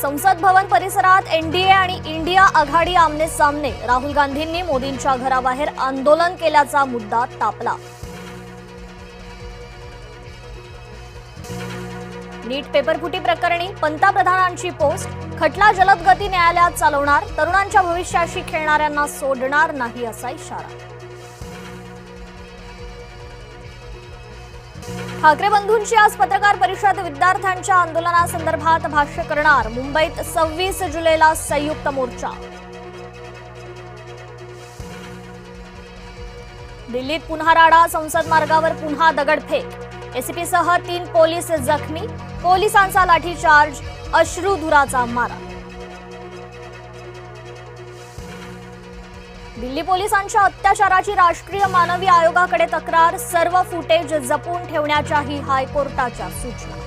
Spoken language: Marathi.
संसद भवन परिसरात एनडीए आणि इंडिया आघाडी आमने सामने। राहुल गांधींनी मोदींच्या घराबाहेर आंदोलन केल्याचा मुद्दा तापला। नीट पेपरफुटी प्रकरणी पंतप्रधानांची पोस्ट। खटला जलद गती न्यायालयात चालवणार, तरुणांच्या भविष्याशी खेळणाऱ्यांना सोडणार नाही असा इशारा। ठाकरे बंधूंची आज पत्रकार परिषद। विद्यार्थ्यांच्या आंदोलनासंदर्भात भाष्य करणार। मुंबईत 26 जुलैला संयुक्त मोर्चा। दिल्लीत पुन्हा राडा। संसद मार्गावर पुन्हा दगडफेक। एसीपीसह 3 पोलीस जखमी। पोलिसांचा लाठीचार्ज, अश्रुधुराचा मारा। दिल्ली पोलिसांच्या अत्याचाराची राष्ट्रीय मानवी आयोगाकडे तक्रार। सर्व फुटेज जपून ठेवण्याच्याही हायकोर्टाच्या सूचना।